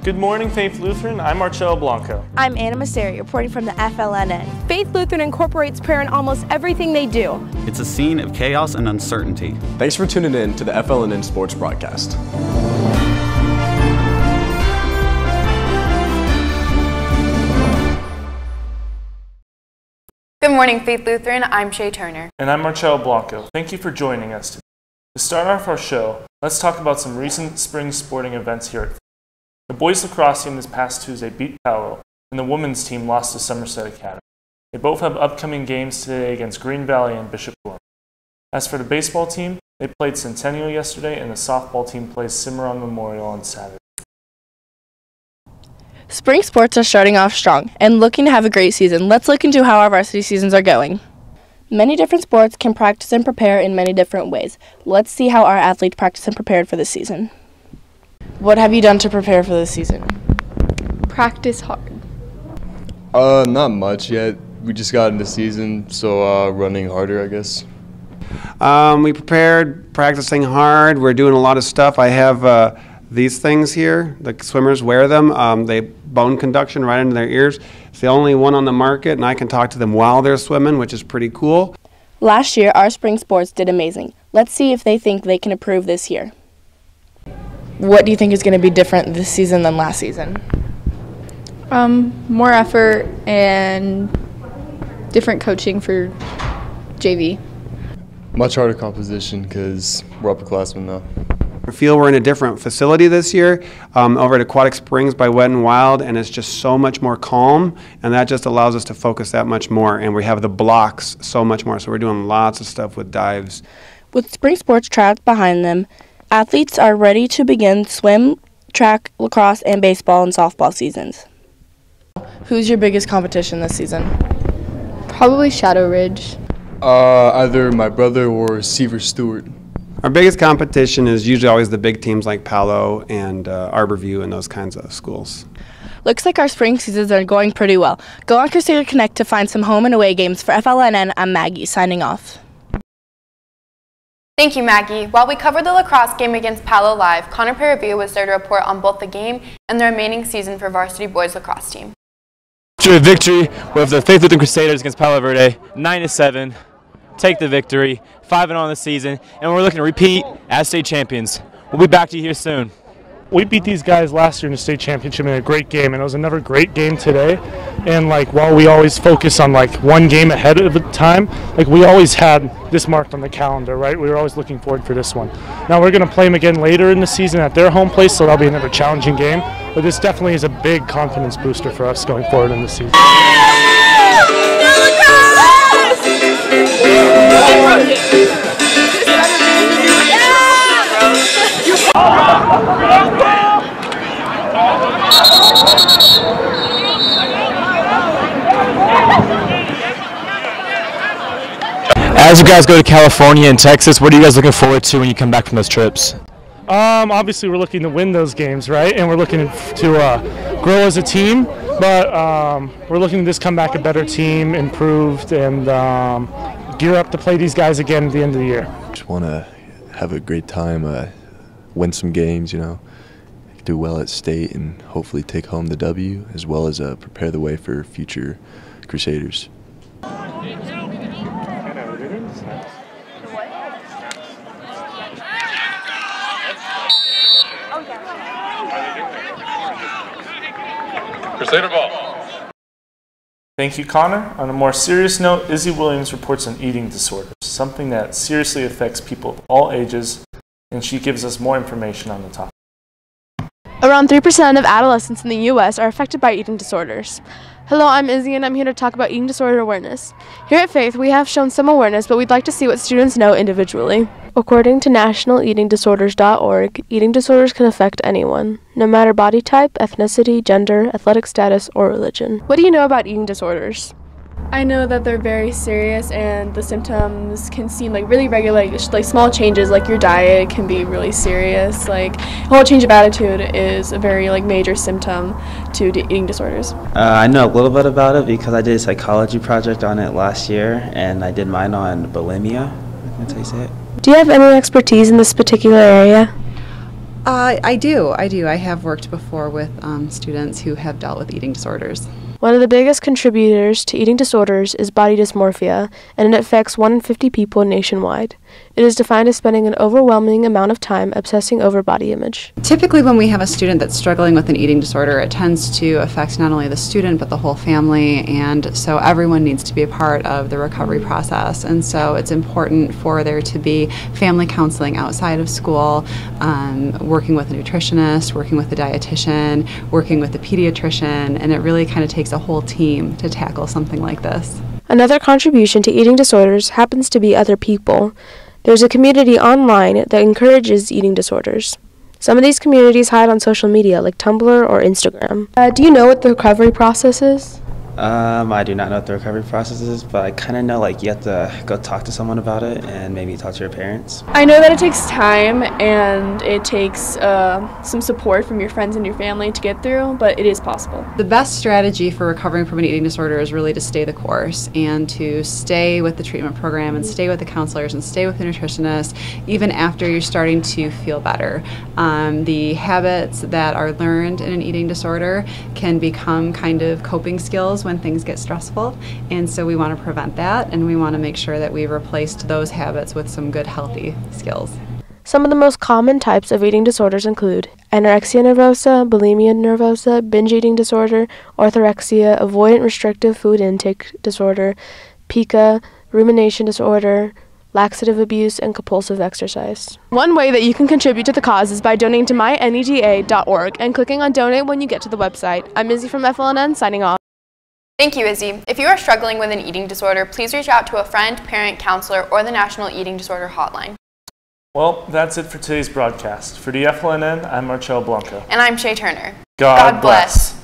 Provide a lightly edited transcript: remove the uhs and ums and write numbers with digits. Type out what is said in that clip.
Good morning, Faith Lutheran. I'm Marcelo Blanco. I'm Anna Masseri, reporting from the FLNN. Faith Lutheran incorporates prayer in almost everything they do. It's a scene of chaos and uncertainty. Thanks for tuning in to the FLNN Sports Broadcast. Good morning, Faith Lutheran. I'm Shay Turner. And I'm Marcelo Blanco. Thank you for joining us today. To start off our show, let's talk about some recent spring sporting events here at Faith. The boys lacrosse team this past Tuesday beat Palo, and the women's team lost to Somerset Academy. They both have upcoming games today against Green Valley and Bishop Gorman. As for the baseball team, they played Centennial yesterday, and the softball team plays Cimarron Memorial on Saturday. Spring sports are starting off strong and looking to have a great season. Let's look into how our varsity seasons are going. Many different sports can practice and prepare in many different ways. Let's see how our athletes practice and prepared for this season. What have you done to prepare for this season? Practice hard. Not much yet. We just got into season, so running harder, I guess. We prepared, practicing hard. We're doing a lot of stuff. I have these things here. The swimmers wear them. They bone conduction right into their ears. It's the only one on the market, and I can talk to them while they're swimming, which is pretty cool. Last year, our spring sports did amazing. Let's see if they think they can improve this year. What do you think is going to be different this season than last season? More effort and different coaching for JV. Much harder composition because we're upperclassmen now. I feel we're in a different facility this year over at Aquatic Springs by Wet and Wild, and it's just so much more calm, and that just allows us to focus that much more, and we have the blocks so much more, so we're doing lots of stuff with dives. With spring sports tryouts behind them, athletes are ready to begin swim, track, lacrosse, and baseball and softball seasons. Who's your biggest competition this season? Probably Shadow Ridge. Either my brother or Seaver Stewart. Our biggest competition is usually always the big teams like Palo and Arborview and those kinds of schools. Looks like our spring seasons are going pretty well. Go on Crusader Connect to find some home and away games. For FLNN, I'm Maggie, signing off. Thank you, Maggie. While we covered the lacrosse game against Palo live, Connor Peravia was there to report on both the game and the remaining season for varsity boys lacrosse team. A victory with the Faith Lutheran Crusaders against Palo Verde, 9-7. Take the victory, 5-0 on the season, and we're looking to repeat as state champions. We'll be back to you here soon. We beat these guys last year in the state championship in a great game, and it was another great game today. And while we always focus on one game ahead of the time, we always had this marked on the calendar, right? We were always looking forward for this one. Now we're going to play them again later in the season at their home place, so that'll be another challenging game. But this definitely is a big confidence booster for us going forward in the season. As you guys go to California and Texas, what are you guys looking forward to when you come back from those trips? Obviously, we're looking to win those games, right? And we're looking to grow as a team, but we're looking to just come back a better team, improved, and gear up to play these guys again at the end of the year. Just want to have a great time, win some games, do well at state, and hopefully take home the W, as well as prepare the way for future Crusaders. Crusader ball. Thank you, Connor. On a more serious note, Izzy Williams reports on eating disorders, something that seriously affects people of all ages, and she gives us more information on the topic. Around 3% of adolescents in the U.S. are affected by eating disorders. Hello, I'm Izzy, and I'm here to talk about eating disorder awareness. Here at Faith, we have shown some awareness, but we'd like to see what students know individually. According to nationaleatingdisorders.org, eating disorders can affect anyone, no matter body type, ethnicity, gender, athletic status, or religion. What do you know about eating disorders? I know that they're very serious, and the symptoms can seem really regular, like small changes like your diet can be really serious. A whole change of attitude is a very major symptom to eating disorders. I know a little bit about it because I did a psychology project on it last year, and I did mine on bulimia. That's how you say it. Do you have any expertise in this particular area? I do. I have worked before with students who have dealt with eating disorders. One of the biggest contributors to eating disorders is body dysmorphia, and it affects 1 in 50 people nationwide. It is defined as spending an overwhelming amount of time obsessing over body image. Typically when we have a student that's struggling with an eating disorder, it tends to affect not only the student but the whole family, and so everyone needs to be a part of the recovery process. And so it's important for there to be family counseling outside of school, working with a nutritionist, working with a dietitian, working with a pediatrician, and it really kind of takes a whole team to tackle something like this. Another contribution to eating disorders happens to be other people. There's a community online that encourages eating disorders. Some of these communities hide on social media like Tumblr or Instagram. Do you know what the recovery process is? I do not know what the recovery process is, but I kind of know like you have to go talk to someone about it and maybe talk to your parents. I know that it takes time and it takes some support from your friends and your family to get through, but it is possible. The best strategy for recovering from an eating disorder is really to stay the course and to stay with the treatment program and stay with the counselors and stay with the nutritionist even after you're starting to feel better. The habits that are learned in an eating disorder can become kind of coping skills when things get stressful, and so we want to prevent that, and we want to make sure that we've replaced those habits with some good healthy skills. Some of the most common types of eating disorders include anorexia nervosa, bulimia nervosa, binge eating disorder, orthorexia, avoidant restrictive food intake disorder, pica, rumination disorder, laxative abuse, and compulsive exercise. One way that you can contribute to the cause is by donating to myneda.org and clicking on donate when you get to the website. I'm Izzy from FLNN signing off. Thank you, Izzy. If you are struggling with an eating disorder, please reach out to a friend, parent, counselor, or the National Eating Disorder Hotline. Well, that's it for today's broadcast. For the FLNN, I'm Marcel Blanco. And I'm Shay Turner. God bless.